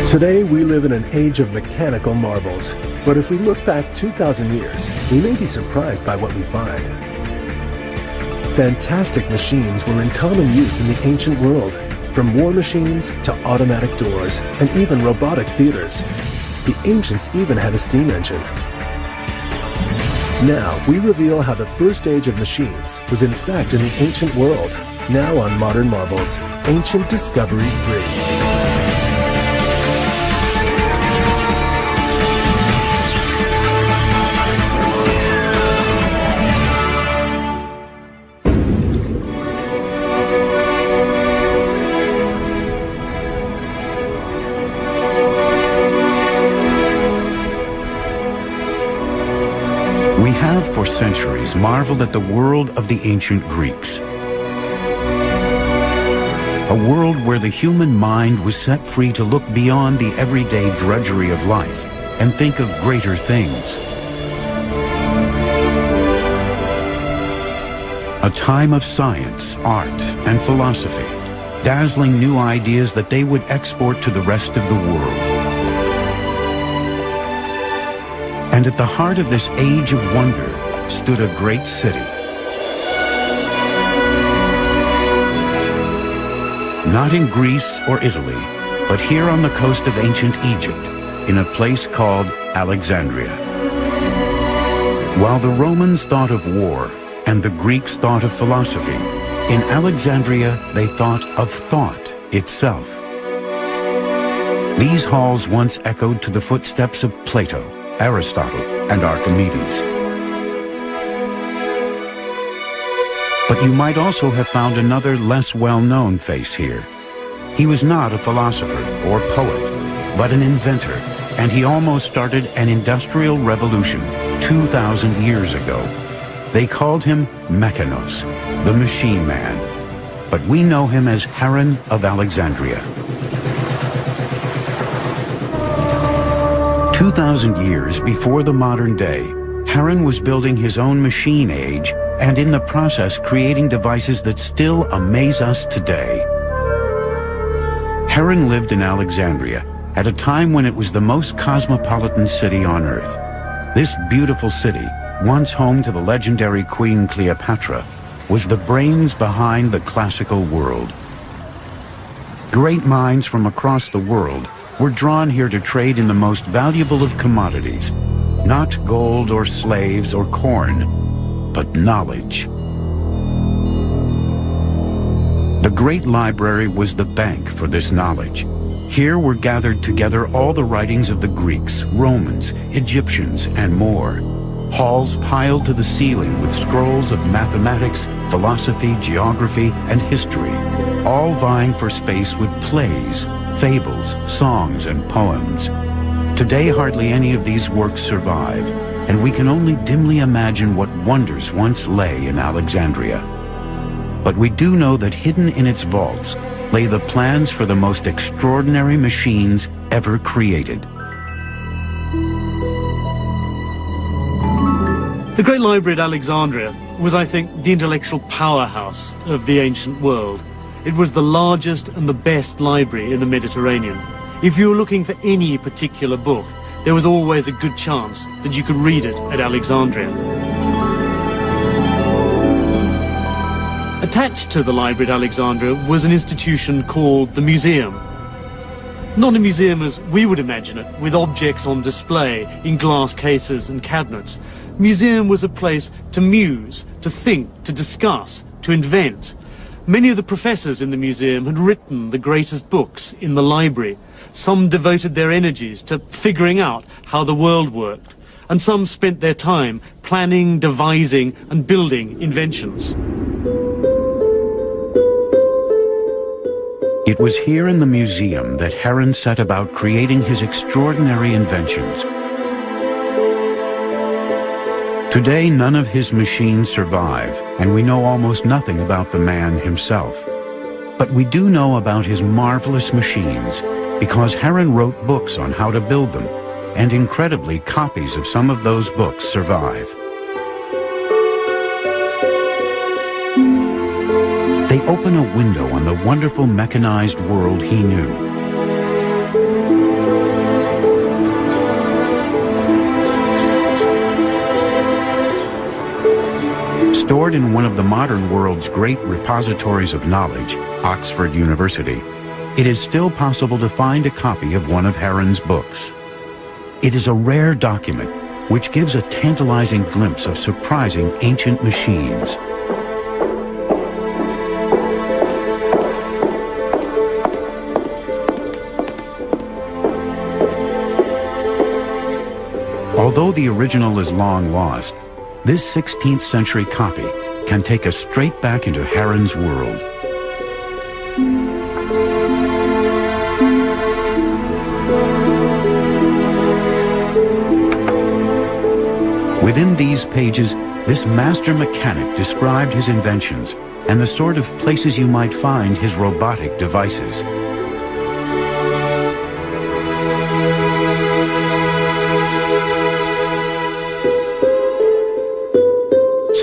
Today, we live in an age of mechanical marvels. But if we look back 2,000 years, we may be surprised by what we find. Fantastic machines were in common use in the ancient world, from war machines to automatic doors and even robotic theaters. The ancients even had a steam engine. Now, we reveal how the first age of machines was in fact in the ancient world. Now on Modern Marvels, Ancient Discoveries 3. We have for centuries marveled at the world of the ancient Greeks. A world where the human mind was set free to look beyond the everyday drudgery of life and think of greater things. A time of science, art, and philosophy, dazzling new ideas that they would export to the rest of the world. And at the heart of this age of wonder stood a great city. Not in Greece or Italy, but here on the coast of ancient Egypt, in a place called Alexandria. While the Romans thought of war and the Greeks thought of philosophy, in Alexandria they thought of thought itself. These halls once echoed to the footsteps of Plato, Aristotle, and Archimedes. But you might also have found another less well-known face here. He was not a philosopher or poet, but an inventor, and he almost started an industrial revolution 2,000 years ago. They called him Mechanos, the machine man, but we know him as Heron of Alexandria. 2,000 years before the modern day, Heron was building his own machine age and in the process creating devices that still amaze us today. Heron lived in Alexandria at a time when it was the most cosmopolitan city on Earth. This beautiful city, once home to the legendary Queen Cleopatra, was the brains behind the classical world. Great minds from across the world were drawn here to trade in the most valuable of commodities, not gold or slaves or corn, but knowledge. The great library was the bank for this knowledge. Here were gathered together all the writings of the Greeks, Romans, Egyptians, and more. Halls piled to the ceiling with scrolls of mathematics, philosophy, geography, and history, all vying for space with plays, fables, songs, and poems. Today, hardly any of these works survive, and we can only dimly imagine what wonders once lay in Alexandria. But we do know that hidden in its vaults lay the plans for the most extraordinary machines ever created. The Great Library at Alexandria was, I think, the intellectual powerhouse of the ancient world. It was the largest and the best library in the Mediterranean. If you were looking for any particular book, there was always a good chance that you could read it at Alexandria. Attached to the library at Alexandria was an institution called the museum. Not a museum as we would imagine it, with objects on display in glass cases and cabinets. Museum was a place to muse, to think, to discuss, to invent. Many of the professors in the museum had written the greatest books in the library. Some devoted their energies to figuring out how the world worked, and some spent their time planning, devising, and building inventions. It was here in the museum that Heron set about creating his extraordinary inventions. Today, none of his machines survive, and we know almost nothing about the man himself. But we do know about his marvelous machines, because Heron wrote books on how to build them, and incredibly, copies of some of those books survive. They open a window on the wonderful mechanized world he knew. Stored in one of the modern world's great repositories of knowledge, Oxford University, it is still possible to find a copy of one of Heron's books. It is a rare document which gives a tantalizing glimpse of surprising ancient machines. Although the original is long lost, this 16th century copy can take us straight back into Heron's world. Within these pages, this master mechanic described his inventions and the sort of places you might find his robotic devices.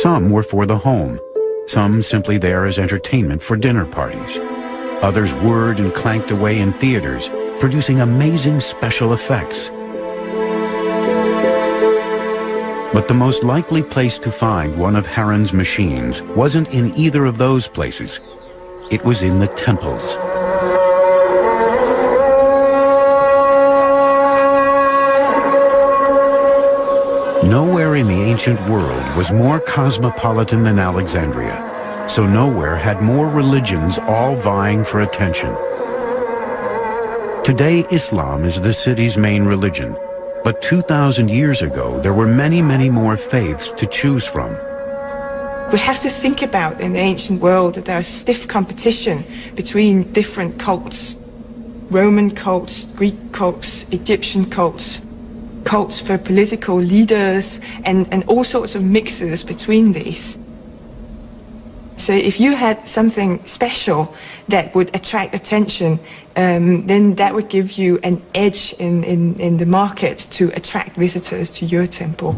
Some were for the home, some simply there as entertainment for dinner parties. Others whirred and clanked away in theaters, producing amazing special effects. But the most likely place to find one of Heron's machines wasn't in either of those places. It was in the temples. Nowhere in the ancient world was more cosmopolitan than Alexandria, so nowhere had more religions all vying for attention. Today, Islam is the city's main religion, but 2,000 years ago, there were many, many more faiths to choose from. We have to think about in the ancient world that there is stiff competition between different cults. Roman cults, Greek cults, Egyptian cults, cults for political leaders, and all sorts of mixes between these. So if you had something special that would attract attention, then that would give you an edge in the market to attract visitors to your temple.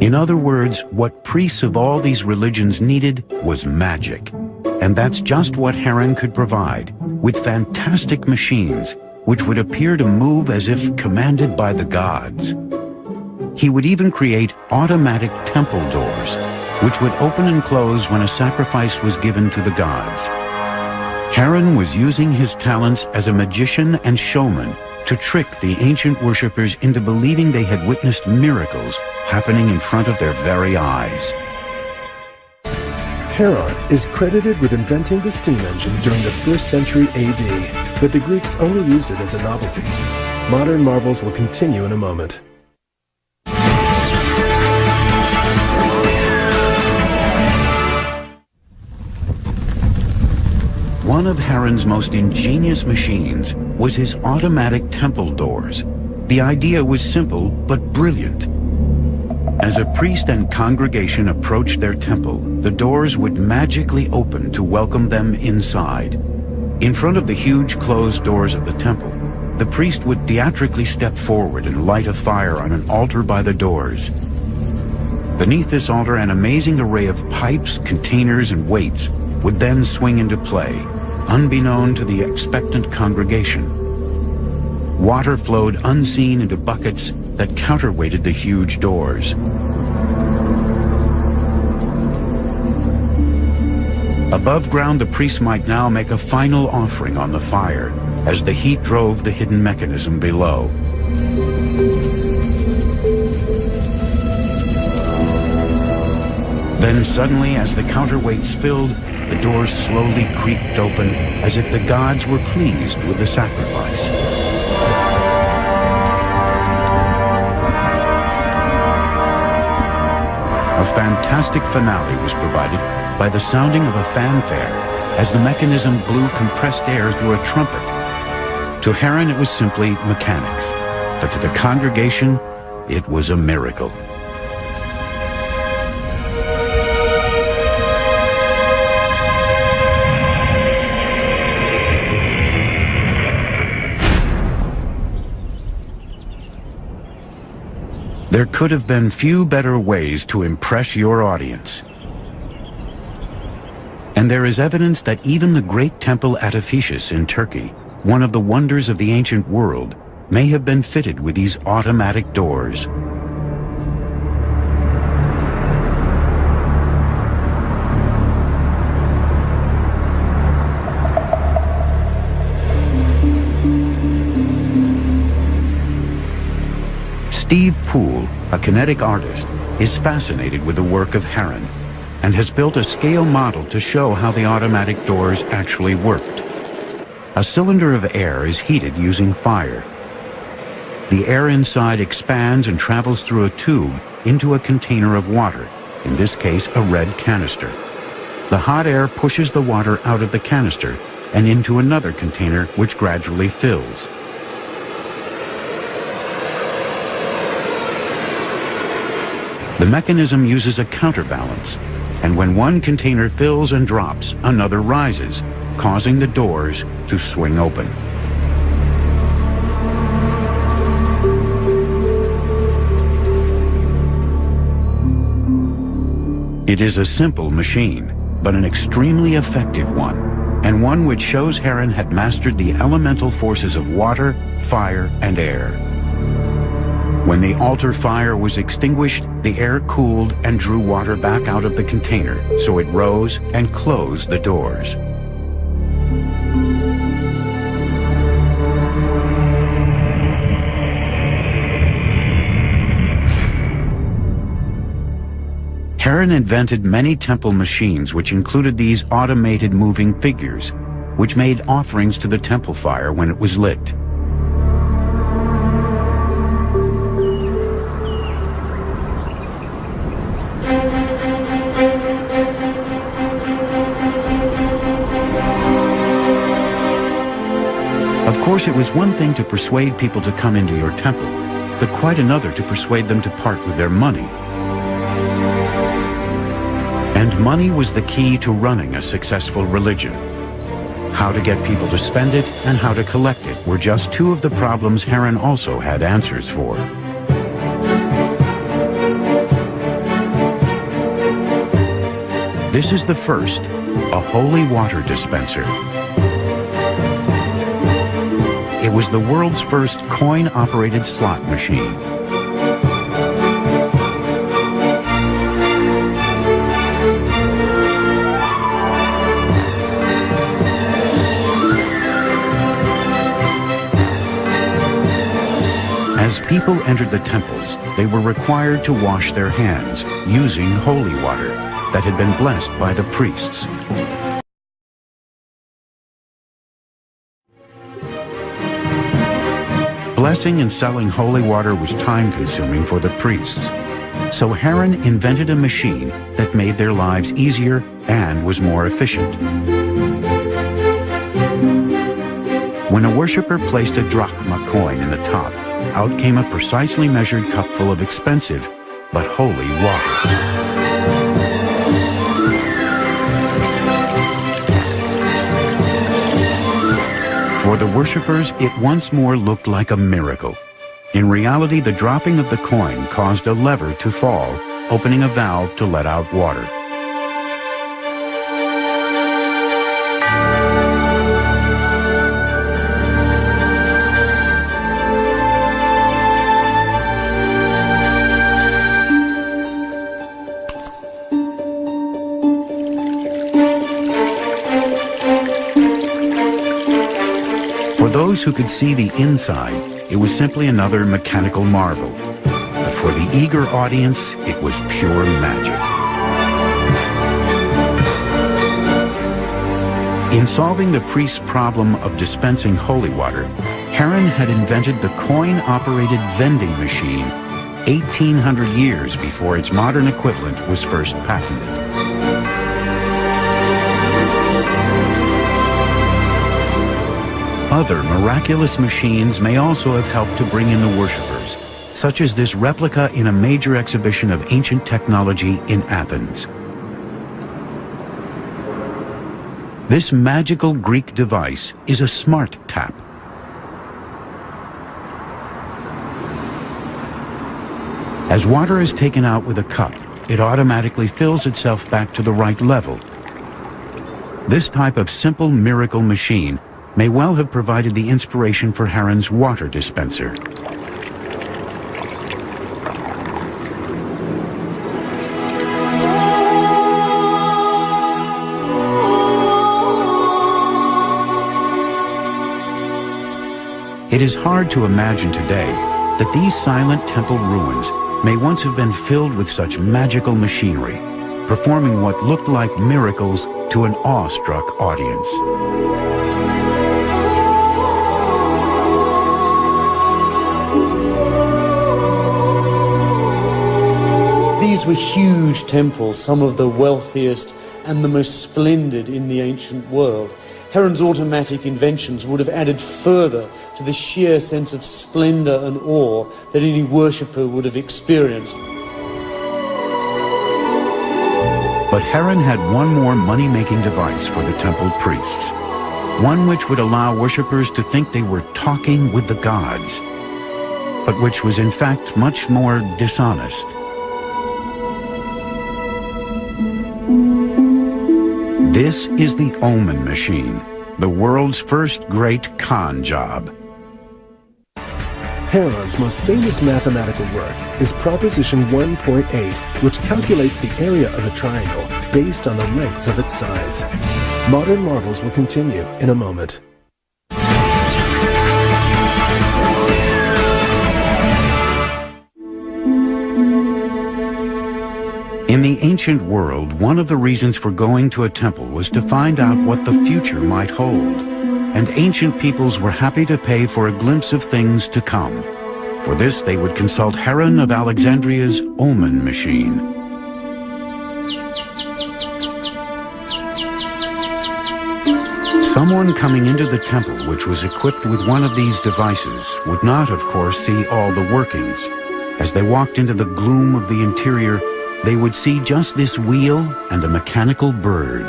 In other words, what priests of all these religions needed was magic. And that's just what Heron could provide, with fantastic machines which would appear to move as if commanded by the gods. He would even create automatic temple doors, which would open and close when a sacrifice was given to the gods. Heron was using his talents as a magician and showman to trick the ancient worshippers into believing they had witnessed miracles happening in front of their very eyes. Heron is credited with inventing the steam engine during the 1st century AD, but the Greeks only used it as a novelty. Modern marvels will continue in a moment. One of Heron's most ingenious machines was his automatic temple doors. The idea was simple but brilliant. As a priest and congregation approached their temple, the doors would magically open to welcome them inside. In front of the huge closed doors of the temple, the priest would theatrically step forward and light a fire on an altar by the doors. Beneath this altar, an amazing array of pipes, containers, and weights would then swing into play, unbeknown to the expectant congregation. Water flowed unseen into buckets that counterweighted the huge doors. Above ground, the priest might now make a final offering on the fire as the heat drove the hidden mechanism below. Then suddenly, as the counterweights filled, the doors slowly creaked open as if the gods were pleased with the sacrifice. A fantastic finale was provided by the sounding of a fanfare as the mechanism blew compressed air through a trumpet. To Heron, it was simply mechanics, but to the congregation, it was a miracle. There could have been few better ways to impress your audience. And there is evidence that even the great temple at Ephesus in Turkey, one of the wonders of the ancient world, may have been fitted with these automatic doors. Steve Poole, a kinetic artist, is fascinated with the work of Heron and has built a scale model to show how the automatic doors actually worked. A cylinder of air is heated using fire. The air inside expands and travels through a tube into a container of water, in this case a red canister. The hot air pushes the water out of the canister and into another container which gradually fills. The mechanism uses a counterbalance, and when one container fills and drops, another rises, causing the doors to swing open. It is a simple machine, but an extremely effective one, and one which shows Heron had mastered the elemental forces of water, fire, and air. When the altar fire was extinguished, the air cooled and drew water back out of the container, so it rose and closed the doors. Heron invented many temple machines which included these automated moving figures, which made offerings to the temple fire when it was lit. Of course, it was one thing to persuade people to come into your temple, but quite another to persuade them to part with their money. And money was the key to running a successful religion. How to get people to spend it and how to collect it were just two of the problems Heron also had answers for. This is the first, a holy water dispenser. It was the world's first coin-operated slot machine. As people entered the temples, they were required to wash their hands using holy water that had been blessed by the priests. Blessing and selling holy water was time-consuming for the priests, so Heron invented a machine that made their lives easier and was more efficient. When a worshiper placed a drachma coin in the top, out came a precisely measured cup full of expensive but holy water. For the worshippers, it once more looked like a miracle. In reality, the dropping of the coin caused a lever to fall, opening a valve to let out water. For those who could see the inside, it was simply another mechanical marvel. But for the eager audience, it was pure magic. In solving the priest's problem of dispensing holy water, Heron had invented the coin-operated vending machine 1,800 years before its modern equivalent was first patented. Other miraculous machines may also have helped to bring in the worshippers, such as this replica in a major exhibition of ancient technology in Athens. This magical Greek device is a smart tap. As water is taken out with a cup, it automatically fills itself back to the right level. This type of simple miracle machine may well have provided the inspiration for Heron's water dispenser. It is hard to imagine today that these silent temple ruins may once have been filled with such magical machinery, performing what looked like miracles to an awestruck audience. These were huge temples, some of the wealthiest and the most splendid in the ancient world. Heron's automatic inventions would have added further to the sheer sense of splendor and awe that any worshipper would have experienced. But Heron had one more money-making device for the temple priests, one which would allow worshippers to think they were talking with the gods, but which was in fact much more dishonest. This is the Omen machine, the world's first great con job. Heron's most famous mathematical work is Proposition 1.8, which calculates the area of a triangle based on the lengths of its sides. Modern marvels will continue in a moment. In the ancient world, one of the reasons for going to a temple was to find out what the future might hold. And ancient peoples were happy to pay for a glimpse of things to come. For this, they would consult Heron of Alexandria's Omen machine. Someone coming into the temple which was equipped with one of these devices would not, of course, see all the workings. As they walked into the gloom of the interior, they would see just this wheel and a mechanical bird.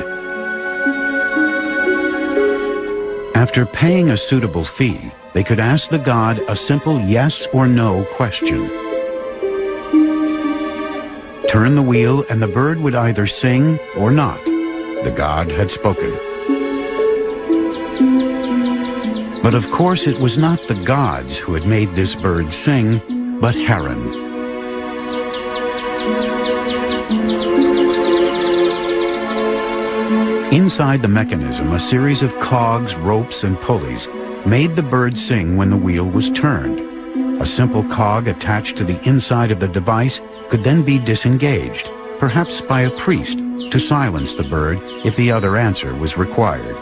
After paying a suitable fee, they could ask the god a simple yes or no question. Turn the wheel and the bird would either sing or not. The god had spoken. But of course it was not the gods who had made this bird sing, but Heron. Inside the mechanism, a series of cogs, ropes, and pulleys made the bird sing when the wheel was turned. A simple cog attached to the inside of the device could then be disengaged, perhaps by a priest, to silence the bird if the other answer was required.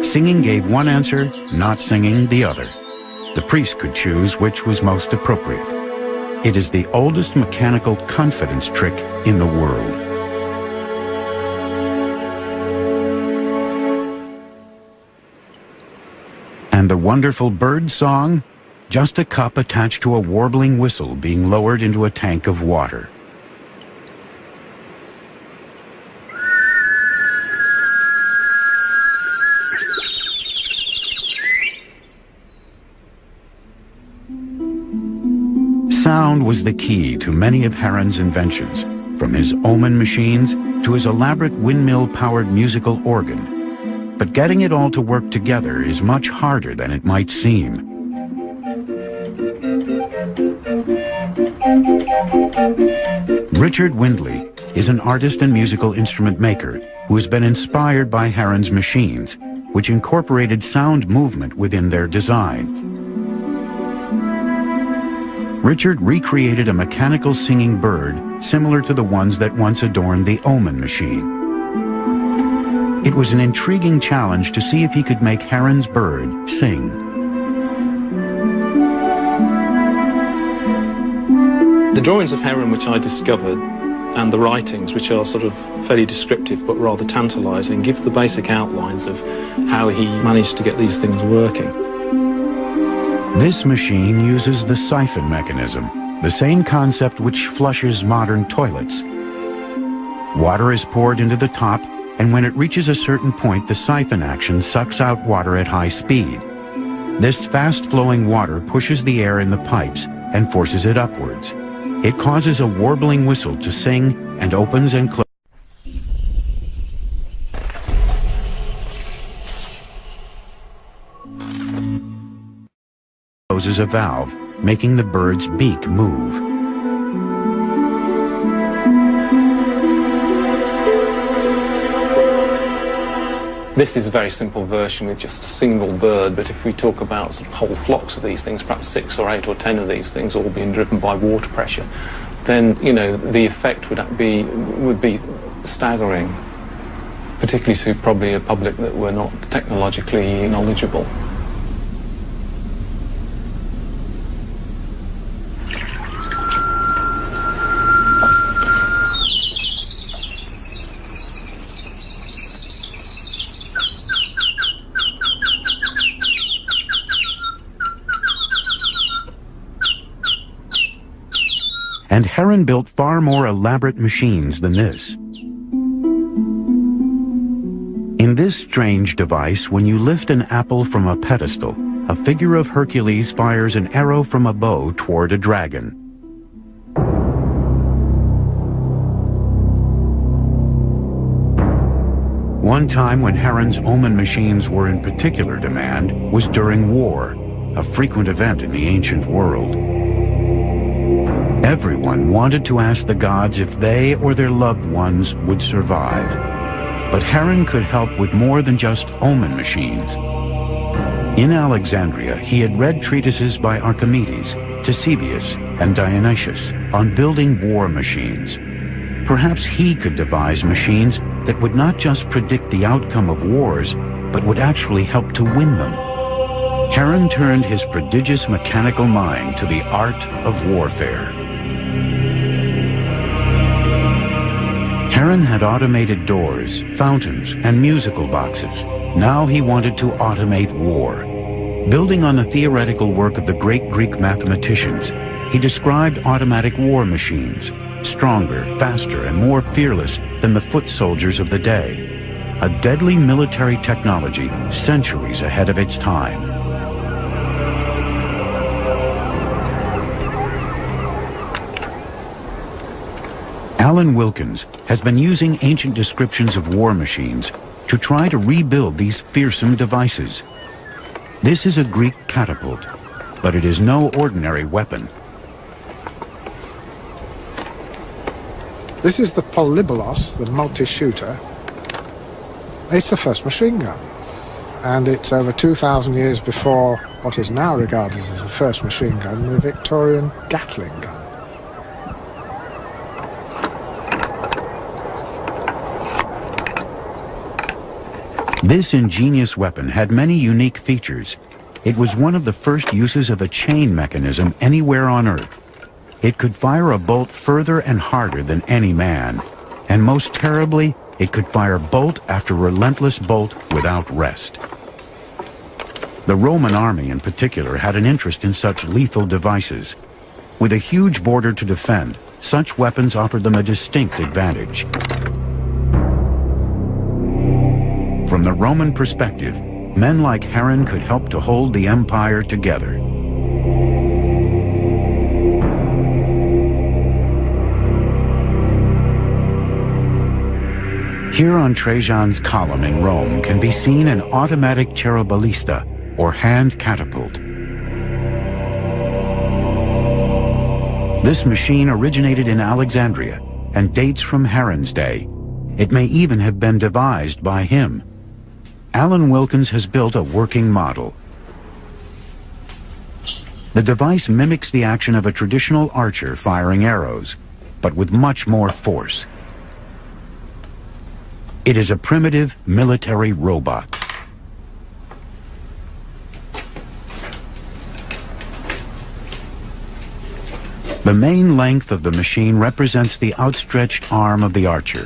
Singing gave one answer, not singing the other. The priest could choose which was most appropriate. It is the oldest mechanical confidence trick in the world. And the wonderful bird song? Just a cup attached to a warbling whistle being lowered into a tank of water. Sound was the key to many of Heron's inventions, from his Omen machines to his elaborate windmill-powered musical organ. But getting it all to work together is much harder than it might seem. Richard Windley is an artist and musical instrument maker who has been inspired by Heron's machines, which incorporated sound movement within their design. Richard recreated a mechanical singing bird similar to the ones that once adorned the Omen machine. It was an intriguing challenge to see if he could make Heron's bird sing. The drawings of Heron which I discovered and the writings, which are sort of fairly descriptive but rather tantalizing, give the basic outlines of how he managed to get these things working. This machine uses the siphon mechanism, the same concept which flushes modern toilets. Water is poured into the top, and when it reaches a certain point, the siphon action sucks out water at high speed. This fast-flowing water pushes the air in the pipes and forces it upwards. It causes a warbling whistle to sing and opens and closes a valve, making the bird's beak move. This is a very simple version with just a single bird, but if we talk about sort of whole flocks of these things, perhaps 6 or 8 or 10 of these things all being driven by water pressure, then, you know, the effect would be staggering, particularly to probably a public that were not technologically knowledgeable. And Heron built far more elaborate machines than this. In this strange device, when you lift an apple from a pedestal, a figure of Hercules fires an arrow from a bow toward a dragon. One time when Heron's omen machines were in particular demand was during war, a frequent event in the ancient world. Everyone wanted to ask the gods if they or their loved ones would survive. But Heron could help with more than just omen machines. In Alexandria, he had read treatises by Archimedes, Ctesibius, and Dionysius on building war machines. Perhaps he could devise machines that would not just predict the outcome of wars, but would actually help to win them. Heron turned his prodigious mechanical mind to the art of warfare. Heron had automated doors, fountains, and musical boxes. Now he wanted to automate war. Building on the theoretical work of the great Greek mathematicians, he described automatic war machines, stronger, faster, and more fearless than the foot soldiers of the day. A deadly military technology centuries ahead of its time. Alan Wilkins has been using ancient descriptions of war machines to try to rebuild these fearsome devices. This is a Greek catapult, but it is no ordinary weapon. This is the Polybolos, the multi-shooter. It's the first machine gun, and it's over 2,000 years before what is now regarded as the first machine gun, the Victorian Gatling gun. This ingenious weapon had many unique features. It was one of the first uses of a chain mechanism anywhere on Earth. It could fire a bolt further and harder than any man. And most terribly, it could fire bolt after relentless bolt without rest. The Roman army in particular had an interest in such lethal devices. With a huge border to defend, such weapons offered them a distinct advantage. From the Roman perspective, men like Heron could help to hold the empire together. Here on Trajan's column in Rome can be seen an automatic cherubalista, or hand catapult. This machine originated in Alexandria and dates from Heron's day. It may even have been devised by him. Alan Wilkins has built a working model. The device mimics the action of a traditional archer firing arrows, but with much more force. It is a primitive military robot. The main length of the machine represents the outstretched arm of the archer.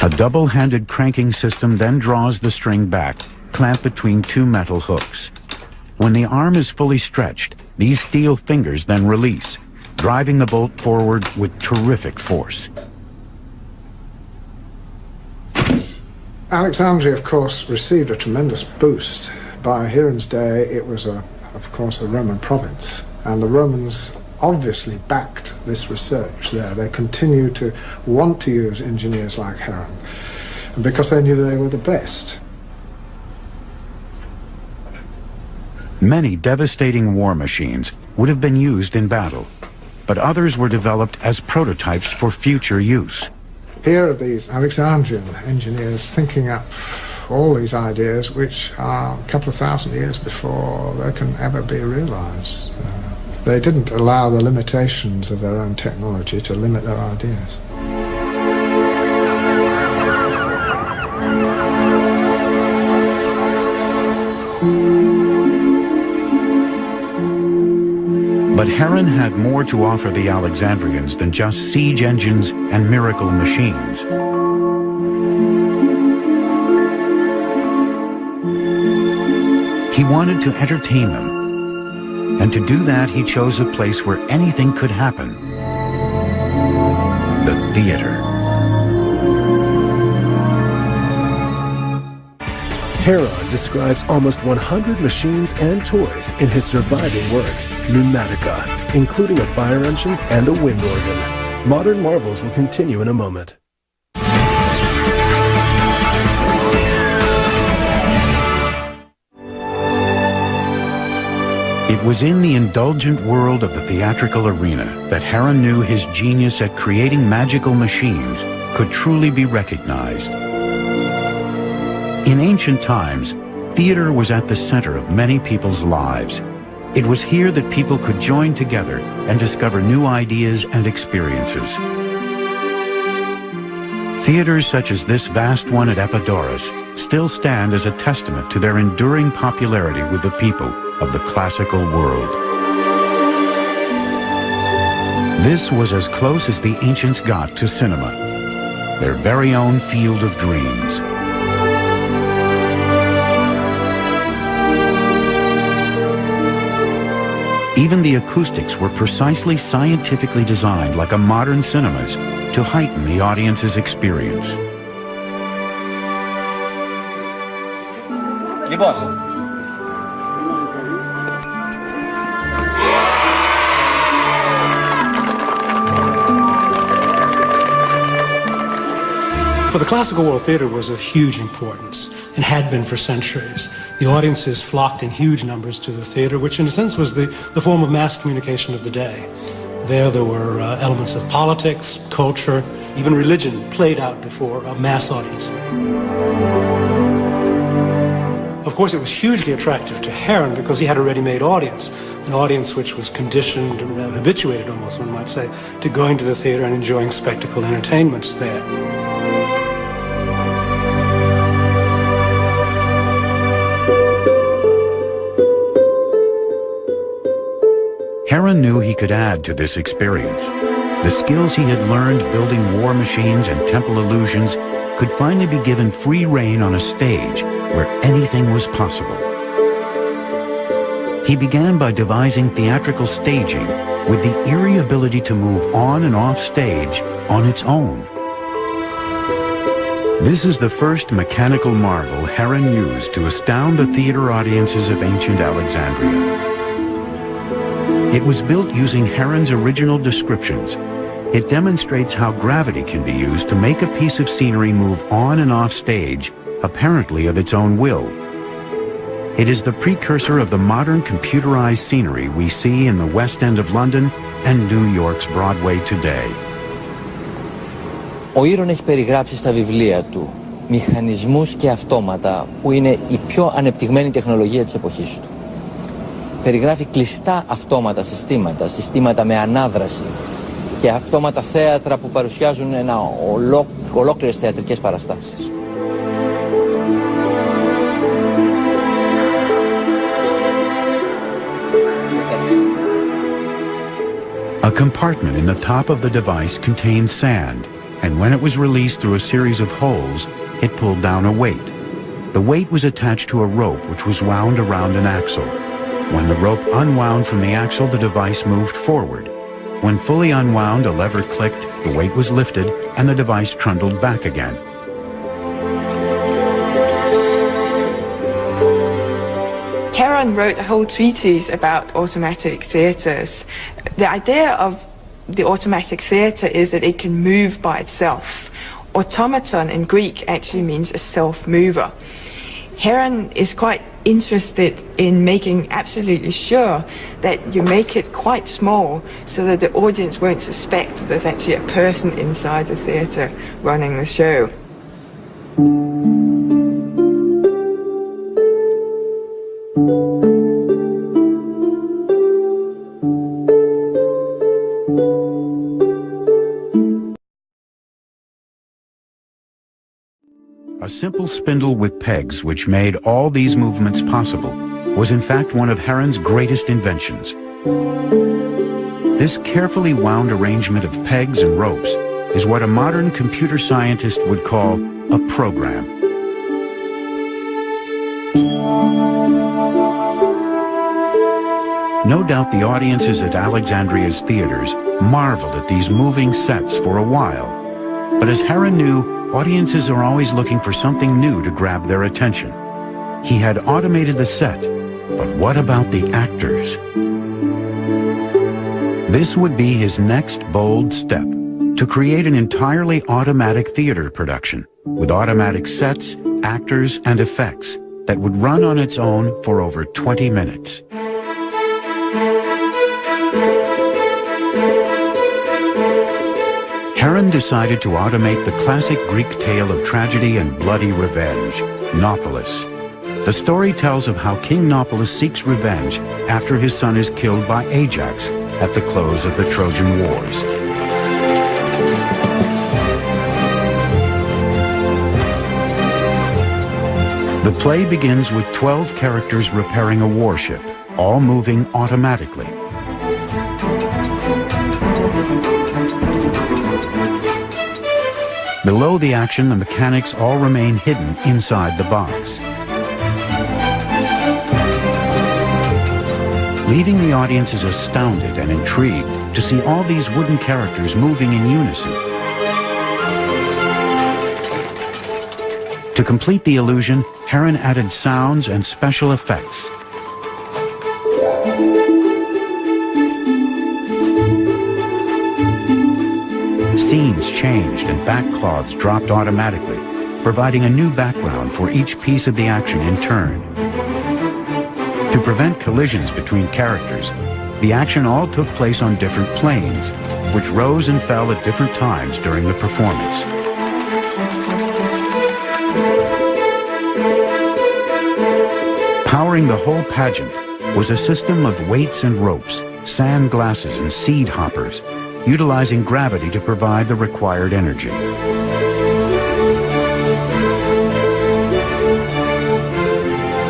A double-handed cranking system then draws the string back, clamped between two metal hooks. When the arm is fully stretched, these steel fingers then release, driving the bolt forward with terrific force. Alexandria, of course, received a tremendous boost. By Heron's day, it was, of course, a Roman province, and the Romans obviously backed this research there. They continue to want to use engineers like Heron because they knew they were the best. Many devastating war machines would have been used in battle, but others were developed as prototypes for future use. Here are these Alexandrian engineers thinking up all these ideas which are a couple of thousand years before they can ever be realized. They didn't allow the limitations of their own technology to limit their ideas. But Heron had more to offer the Alexandrians than just siege engines and miracle machines. He wanted to entertain them, and to do that he chose a place where anything could happen: the theater. Heron describes almost 100 machines and toys in his surviving work, Pneumatica, including a fire engine and a wind organ. Modern marvels will continue in a moment. It was in the indulgent world of the theatrical arena that Heron knew his genius at creating magical machines could truly be recognized. In ancient times, theater was at the center of many people's lives. It was here that people could join together and discover new ideas and experiences. Theaters such as this vast one at Epidaurus still stand as a testament to their enduring popularity with the people of the classical world. This was as close as the ancients got to cinema, their very own field of dreams. Even the acoustics were precisely scientifically designed like a modern cinema's to heighten the audience's experience. For the classical world, theater was of huge importance and had been for centuries. The audiences flocked in huge numbers to the theater, which in a sense was the form of mass communication of the day. There were elements of politics, culture, even religion played out before a mass audience. Of course, it was hugely attractive to Heron because he had a ready-made audience, an audience which was conditioned, habituated almost, one might say, to going to the theater and enjoying spectacle entertainments there. Heron knew he could add to this experience. The skills he had learned building war machines and temple illusions could finally be given free rein on a stage where anything was possible. He began by devising theatrical staging with the eerie ability to move on and off stage on its own. This is the first mechanical marvel Heron used to astound the theater audiences of ancient Alexandria. It was built using Heron's original descriptions. It demonstrates how gravity can be used to make a piece of scenery move on and off stage, apparently of its own will. It is the precursor of the modern computerized scenery we see in the West End of London and New York's Broadway today. Ο Ήρων έχει περιγράψει στα βιβλία του μηχανισμούς και αυτόματα που είναι η πιο ανεπτυγμένη τεχνολογία της εποχής του. Περιγράφει κλειστά αυτόματα συστήματα, συστήματα με ανάδραση και αυτόματα θέατρα που παρουσιάζουν ολόκληρες θεατρικές παραστάσεις. A compartment in the top of the device contained sand, and when it was released through a series of holes, it pulled down a weight. The weight was attached to a rope which was wound around an axle. When the rope unwound from the axle, the device moved forward. When fully unwound, a lever clicked, the weight was lifted, and the device trundled back again. Heron wrote a whole treatise about automatic theatres. The idea of the automatic theatre is that it can move by itself. Automaton in Greek actually means a self-mover. Heron is quite interested in making absolutely sure that you make it quite small so that the audience won't suspect that there's actually a person inside the theatre running the show. A simple spindle with pegs which made all these movements possible was in fact one of Heron's greatest inventions. This carefully wound arrangement of pegs and ropes is what a modern computer scientist would call a program. No doubt the audiences at Alexandria's theaters marveled at these moving sets for a while, but as Heron knew, audiences are always looking for something new to grab their attention. He had automated the set, but what about the actors? This would be his next bold step, to create an entirely automatic theater production, with automatic sets, actors, and effects that would run on its own for over 20 minutes. Heron decided to automate the classic Greek tale of tragedy and bloody revenge, Nauplius. The story tells of how King Nauplius seeks revenge after his son is killed by Ajax at the close of the Trojan Wars. The play begins with 12 characters repairing a warship, all moving automatically. Below the action, the mechanics all remain hidden inside the box, leaving the audiences astounded and intrigued to see all these wooden characters moving in unison. To complete the illusion, Heron added sounds and special effects. Scenes changed and backcloths dropped automatically, providing a new background for each piece of the action in turn. To prevent collisions between characters, the action all took place on different planes, which rose and fell at different times during the performance. Powering the whole pageant was a system of weights and ropes, sand glasses and seed hoppers, utilizing gravity to provide the required energy.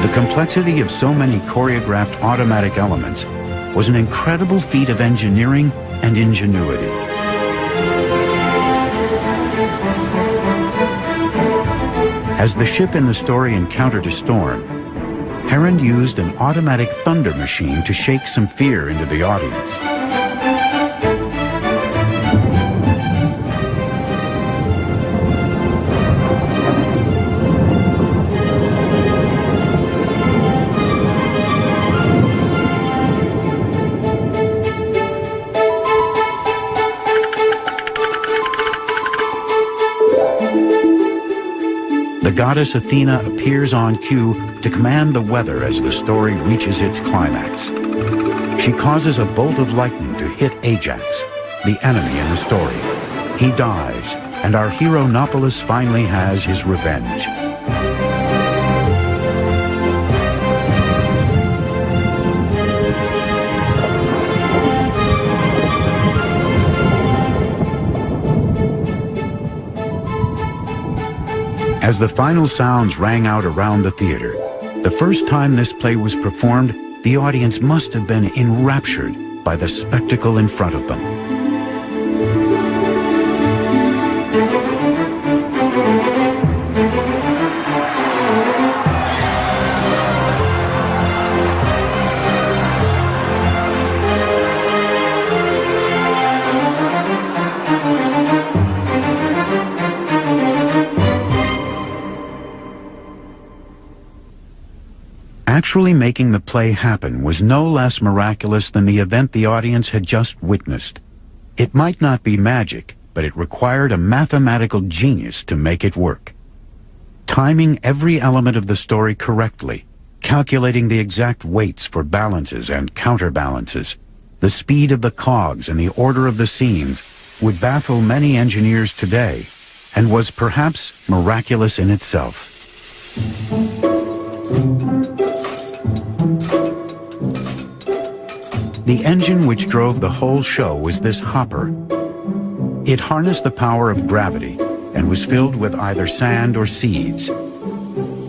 The complexity of so many choreographed automatic elements was an incredible feat of engineering and ingenuity. As the ship in the story encountered a storm, Heron used an automatic thunder machine to shake some fear into the audience. The goddess Athena appears on cue to command the weather as the story reaches its climax. She causes a bolt of lightning to hit Ajax, the enemy in the story. He dies, and our hero Nauplius finally has his revenge. As the final sounds rang out around the theater, the first time this play was performed, the audience must have been enraptured by the spectacle in front of them. Actually making the play happen was no less miraculous than the event the audience had just witnessed. It might not be magic, but it required a mathematical genius to make it work. Timing every element of the story correctly, calculating the exact weights for balances and counterbalances, the speed of the cogs and the order of the scenes would baffle many engineers today and was perhaps miraculous in itself. The engine which drove the whole show was this hopper. It harnessed the power of gravity and was filled with either sand or seeds.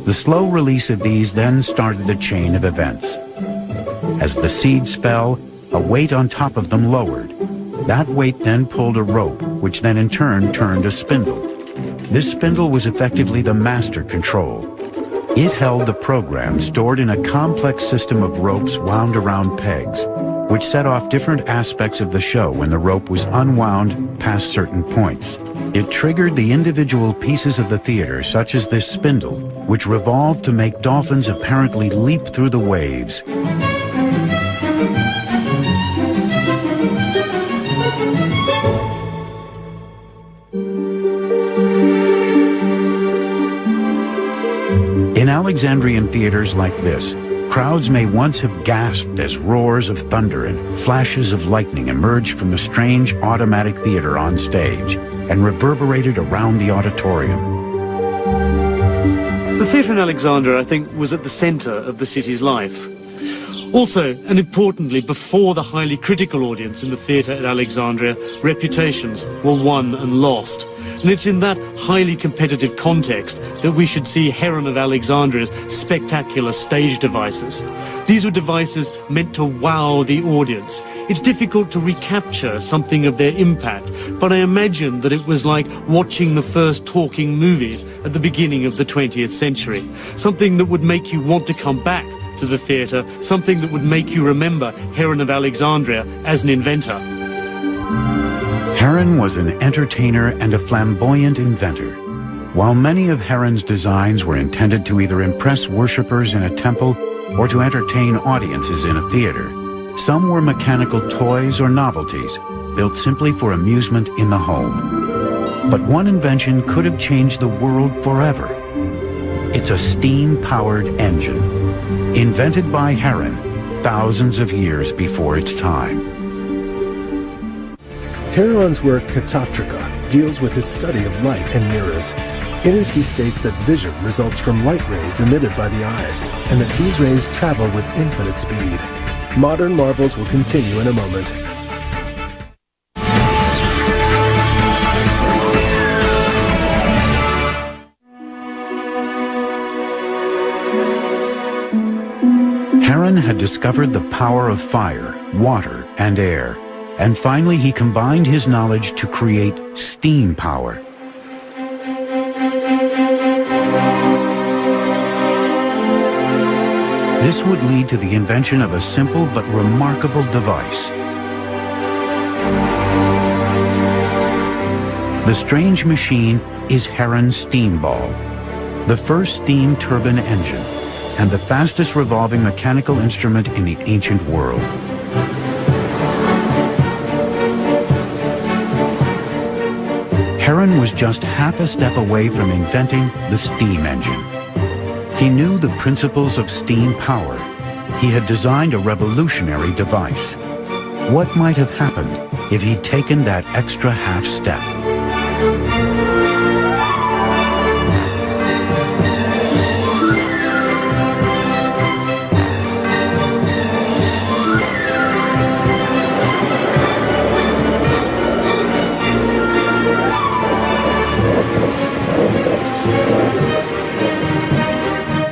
The slow release of these then started a chain of events. As the seeds fell, a weight on top of them lowered. That weight then pulled a rope, which then in turn turned a spindle. This spindle was effectively the master control. It held the program stored in a complex system of ropes wound around pegs, which set off different aspects of the show when the rope was unwound past certain points. It triggered the individual pieces of the theater, such as this spindle, which revolved to make dolphins apparently leap through the waves. In Alexandrian theaters like this, crowds may once have gasped as roars of thunder and flashes of lightning emerged from the strange automatic theater on stage and reverberated around the auditorium. The theatre in Alexandria, I think, was at the centre of the city's life. Also, and importantly, before the highly critical audience in the theatre at Alexandria, reputations were won and lost. And it's in that highly competitive context that we should see Heron of Alexandria's spectacular stage devices. These were devices meant to wow the audience. It's difficult to recapture something of their impact, but I imagine that it was like watching the first talking movies at the beginning of the 20th century. Something that would make you want to come back to the theatre, something that would make you remember Heron of Alexandria as an inventor. Heron was an entertainer and a flamboyant inventor. While many of Heron's designs were intended to either impress worshippers in a temple or to entertain audiences in a theater, some were mechanical toys or novelties built simply for amusement in the home. But one invention could have changed the world forever. It's a steam-powered engine, invented by Heron thousands of years before its time. Heron's work Catoptrica deals with his study of light and mirrors. In it he states that vision results from light rays emitted by the eyes, and that these rays travel with infinite speed. Modern marvels will continue in a moment. Heron had discovered the power of fire, water, and air, and finally he combined his knowledge to create steam power. This would lead to the invention of a simple but remarkable device. The strange machine is Heron's steam ball, the first steam turbine engine, and the fastest revolving mechanical instrument in the ancient world. Heron was just half a step away from inventing the steam engine. He knew the principles of steam power. He had designed a revolutionary device. What might have happened if he'd taken that extra half step?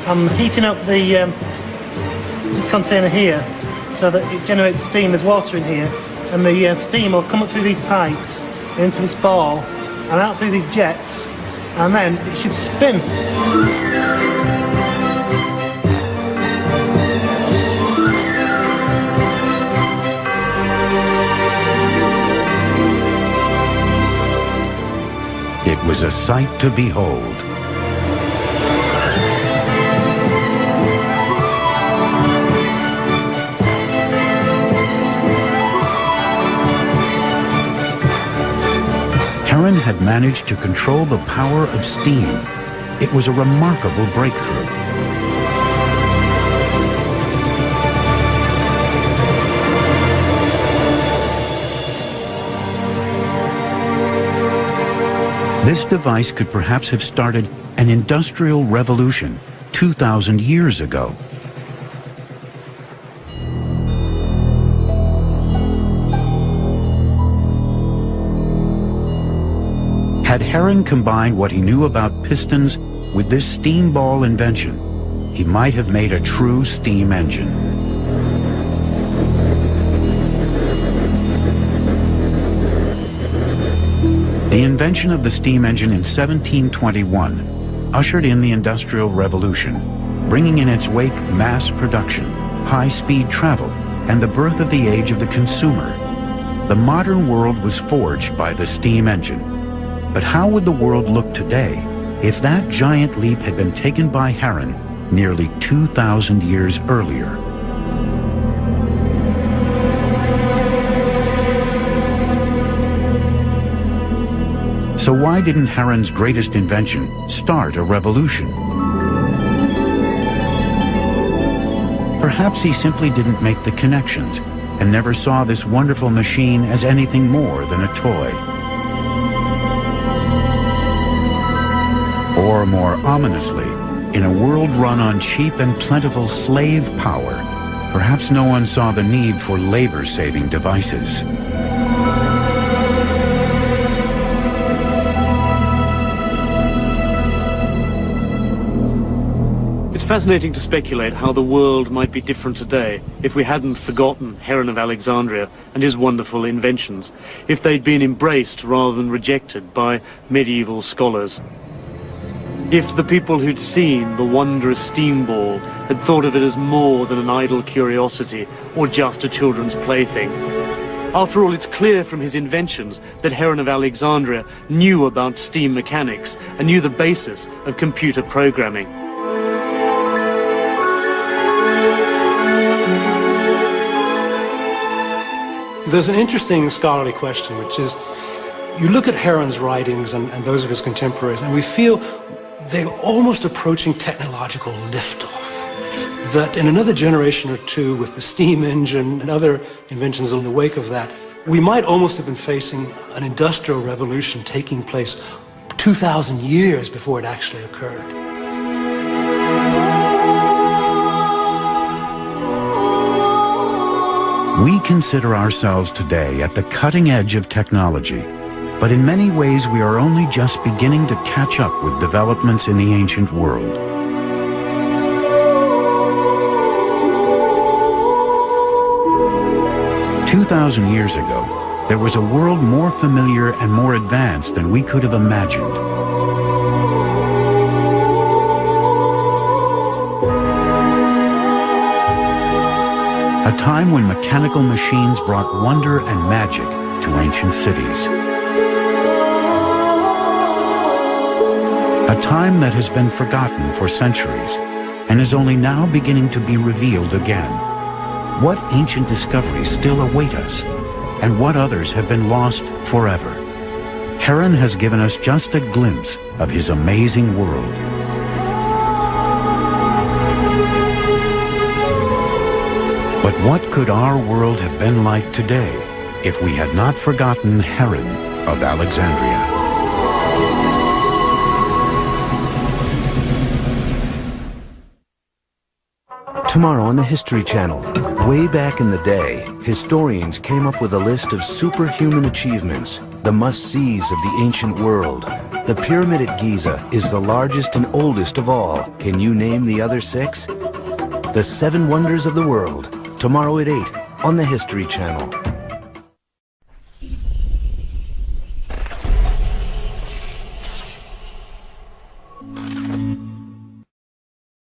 I'm heating up this container here so that it generates steam. There's water in here, and the steam will come up through these pipes into this ball and out through these jets, and then it should spin. It was a sight to behold. Heron had managed to control the power of steam. It was a remarkable breakthrough. This device could perhaps have started an industrial revolution 2,000 years ago. Had Heron combined what he knew about pistons with this steam ball invention, he might have made a true steam engine. The invention of the steam engine in 1721 ushered in the Industrial Revolution, bringing in its wake mass production, high-speed travel, and the birth of the age of the consumer. The modern world was forged by the steam engine. But how would the world look today if that giant leap had been taken by Heron nearly 2,000 years earlier? So why didn't Heron's greatest invention start a revolution? Perhaps he simply didn't make the connections and never saw this wonderful machine as anything more than a toy. Or more ominously, in a world run on cheap and plentiful slave power, perhaps no one saw the need for labor-saving devices. It's fascinating to speculate how the world might be different today if we hadn't forgotten Heron of Alexandria and his wonderful inventions, if they'd been embraced rather than rejected by medieval scholars. If the people who'd seen the wondrous steam ball had thought of it as more than an idle curiosity or just a children's plaything. After all, it's clear from his inventions that Heron of Alexandria knew about steam mechanics and knew the basis of computer programming. There's an interesting scholarly question, which is, you look at Heron's writings and those of his contemporaries, and we feel they're almost approaching technological liftoff. That in another generation or two, with the steam engine and other inventions in the wake of that, we might almost have been facing an industrial revolution taking place 2,000 years before it actually occurred. We consider ourselves today at the cutting edge of technology. But in many ways, we are only just beginning to catch up with developments in the ancient world. "2,000 years ago, there was a world more familiar and more advanced than we could have imagined. A time when mechanical machines brought wonder and magic to ancient cities. A time that has been forgotten for centuries and is only now beginning to be revealed again. What ancient discoveries still await us, and what others have been lost forever? Heron has given us just a glimpse of his amazing world. But what could our world have been like today if we had not forgotten Heron of Alexandria? Tomorrow on the History Channel. Way back in the day, historians came up with a list of superhuman achievements, the must-sees of the ancient world. The Pyramid at Giza is the largest and oldest of all. Can you name the other 6? The 7 Wonders of the World. Tomorrow at 8 on the History Channel.